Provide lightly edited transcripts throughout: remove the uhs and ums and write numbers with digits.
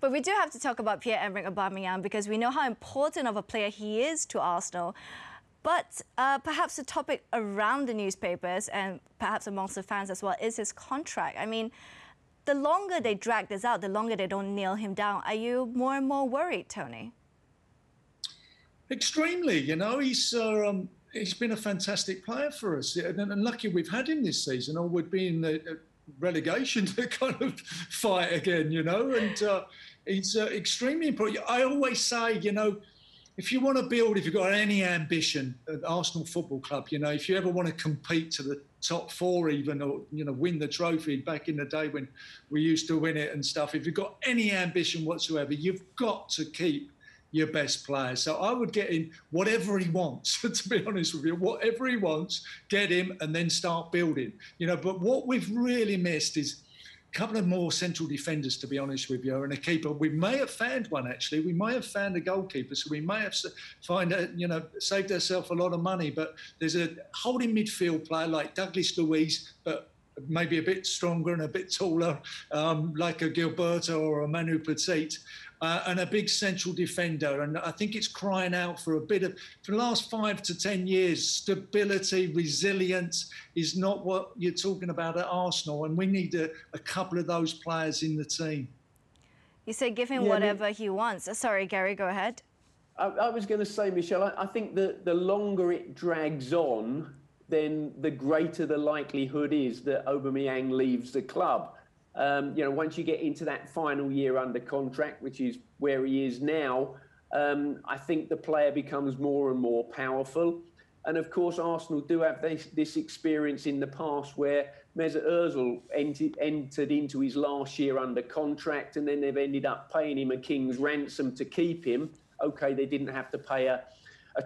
But we do have to talk about Pierre Emerick Aubameyang because we know how important of a player he is to Arsenal. But perhaps the topic around the newspapers and perhaps amongst the fans as well is his contract. I mean, the longer they drag this out, the longer they don't nail him down. Are you more and more worried, Tony? Extremely, you know, he's been a fantastic player for us, and lucky we've had him this season, or we'd be in the relegation to kind of fight again, you know. And he's extremely important. I always say, you know, if you want to build, if you've got any ambition at Arsenal Football Club, you know, if you ever want to compete to the top four even, or, you know, win the trophy back in the day when we used to win it and stuff, if you've got any ambition whatsoever, you've got to keep your best players. So I would get him whatever he wants, to be honest with you, whatever he wants, get him and then start building. You know, but what we've really missed is a couple of more central defenders, to be honest with you, and a keeper. We may have found one, actually. We may have found a goalkeeper, so we may have saved ourselves a lot of money. But there's a holding midfield player like Douglas Luiz, but maybe a bit stronger and a bit taller, like a Gilberto or a Manu Petit, and a big central defender. And I think it's crying out for a bit of, for the last 5 to 10 years, stability, resilience is not what you're talking about at Arsenal. And we need a couple of those players in the team. You say give him whatever he wants. Sorry, Gary, go ahead. I was going to say, Michelle, I think that the longer it drags on, then the greater the likelihood is that Aubameyang leaves the club. You know, once you get into that final year under contract, which is where he is now, I think the player becomes more and more powerful. And of course, Arsenal do have this experience in the past where Mesut Ozil entered into his last year under contract, and then they've ended up paying him a king's ransom to keep him. OK, they didn't have to pay a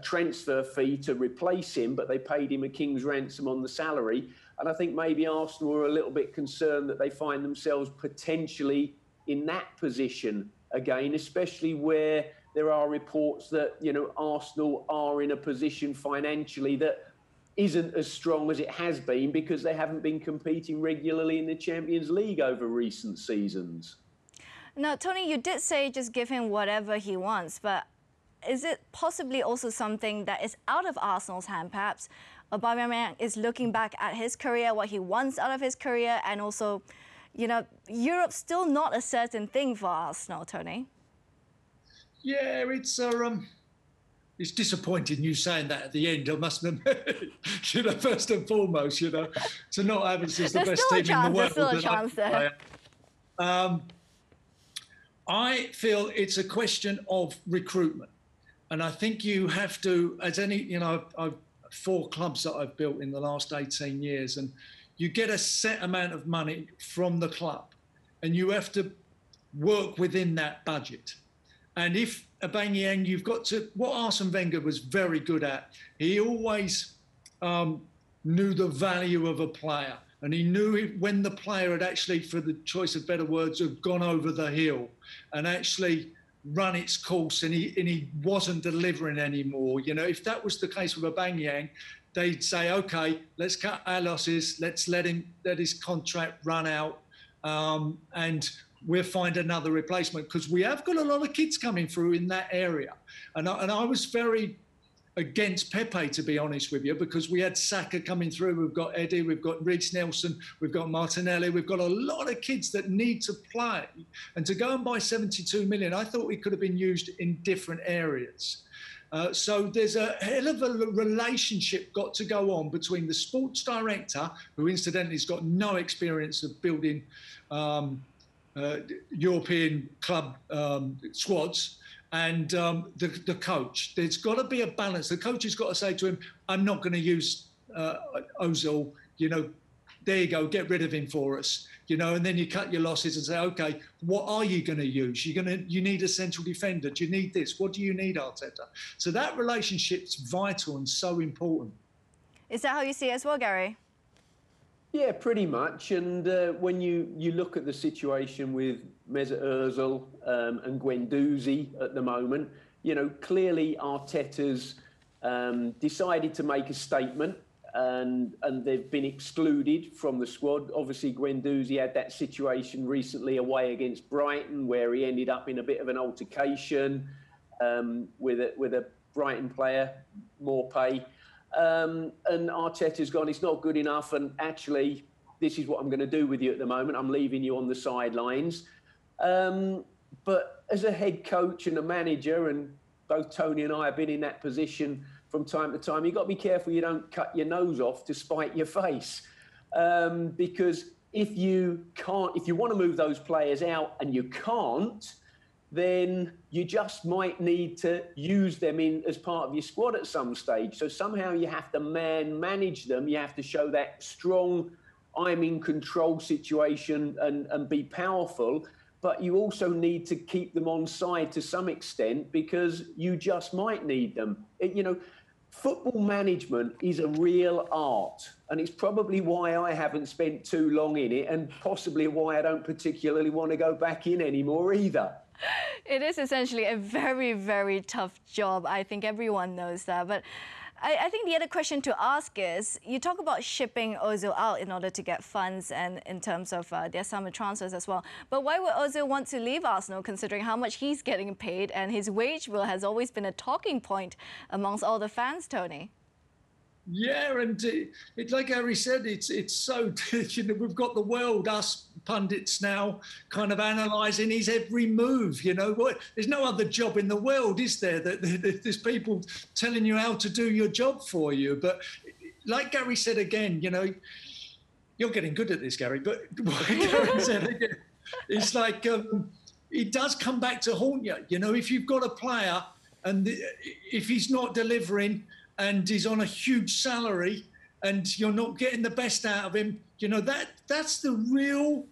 transfer fee to replace him, but they paid him a king's ransom on the salary. And I think maybe Arsenal are a little bit concerned that they find themselves potentially in that position again, especially where there are reports that, you know, Arsenal are in a position financially that isn't as strong as it has been because they haven't been competing regularly in the Champions League over recent seasons. Now, Tony, you did say just give him whatever he wants, but is it possibly also something that is out of Arsenal's hand, perhaps? Aubameyang is looking back at his career, what he wants out of his career, and also, you know, Europe's still not a certain thing for Arsenal, Tony. Yeah, it's disappointing you saying that at the end, I must admit. You know, first and foremost, you know, to not have us as the best team in the world. There's still a chance there. I feel it's a question of recruitment. And I think you have to, as any, you know, I've 4 clubs that I've built in the last 18 years, and you get a set amount of money from the club and you have to work within that budget. And if Aubameyang, you've got to, what Arsene Wenger was very good at, he always knew the value of a player, and he knew when the player had actually, for the choice of better words, had gone over the hill and actually run its course, and he wasn't delivering anymore. You know, if that was the case with Aubameyang, they'd say, OK, let's cut our losses, let's let his contract run out, and we'll find another replacement, because we have got a lot of kids coming through in that area. And I was very against Pepe, to be honest with you, because we had Saka coming through, we've got Eddie, we've got Reece Nelson, we've got Martinelli, we've got a lot of kids that need to play. And to go and buy 72 million, I thought it could have been used in different areas. So there's a hell of a relationship got to go on between the sports director, who incidentally has got no experience of building European club squads, and the coach. There's got to be a balance. The coach has got to say to him, I'm not going to use Ozil, you know, there you go, get rid of him for us, you know, and then you cut your losses and say, OK, what are you going to use? You need a central defender. Do you need this? What do you need, Arteta? So that relationship's vital and so important. Is that how you see it as well, Gary? Yeah, pretty much. And when you look at the situation with Mesut Ozil and Guendouzi at the moment, you know, clearly Arteta's decided to make a statement and they've been excluded from the squad. Obviously, Guendouzi had that situation recently away against Brighton where he ended up in a bit of an altercation with a Brighton player, Morpay. And Arteta's gone, it's not good enough, and actually, this is what I'm going to do with you at the moment. I'm leaving you on the sidelines. But as a head coach and a manager, and both Tony and I have been in that position from time to time, you've got to be careful you don't cut your nose off to spite your face. Because if you want to move those players out and you can't, then you just might need to use them in as part of your squad at some stage. So somehow you have to manage them. You have to show that strong, I'm in control situation and be powerful. But you also need to keep them on side to some extent because you just might need them. Football management is a real art, and it's probably why I haven't spent too long in it, and possibly why I don't particularly want to go back in anymore either. It is essentially a very, very tough job. I think everyone knows that. But I think the other question to ask is, you talk about shipping Ozil out in order to get funds and in terms of their summer transfers as well. But why would Ozil want to leave Arsenal considering how much he's getting paid, and his wage bill has always been a talking point amongst all the fans, Tony? Yeah, and like Harry said, it's so, we've got the world, us pundits now, kind of analysing his every move. There's no other job in the world, is there? That there's people telling you how to do your job for you. But like Gary said again, you're getting good at this, Gary. But what Gary said again, it's like it does come back to haunt you. If you've got a player and if he's not delivering, and he's on a huge salary and you're not getting the best out of him, that's the real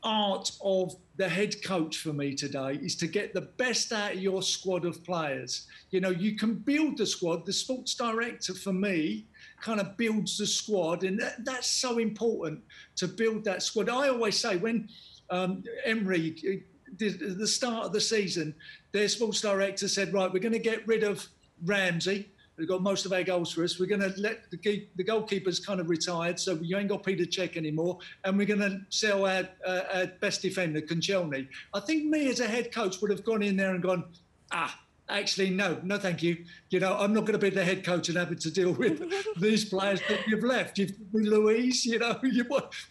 art of the head coach for me today, is to get the best out of your squad of players. You can build the squad. The sports director, for me, kind of builds the squad, and that's so important to build that squad. I always say when Emery did at the start of the season, their sports director said, right, we're going to get rid of Ramsey. We've got most of our goals for us. We're going to let the goalkeepers kind of retired, so you ain't got Peter Cech anymore, and we're going to sell our best defender, Koscielny. I think me as a head coach would have gone in there and gone, actually, no, thank you. I'm not going to be the head coach and having to deal with these players that you've left. You've Louise,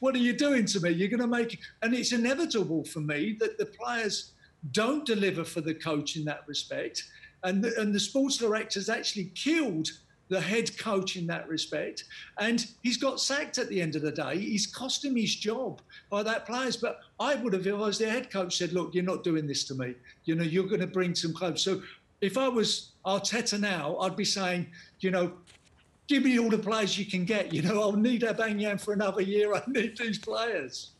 what are you doing to me? You're going to make, and it's inevitable for me that the players don't deliver for the coach in that respect. And the sports director's actually killed the head coach in that respect. And he's got sacked at the end of the day. He's cost him his job by that players. But I would have, if I was the head coach, said, look, you're not doing this to me. You're going to bring some clubs. So if I was Arteta now, I'd be saying, give me all the players you can get. I'll need Aubameyang for another year. I need these players.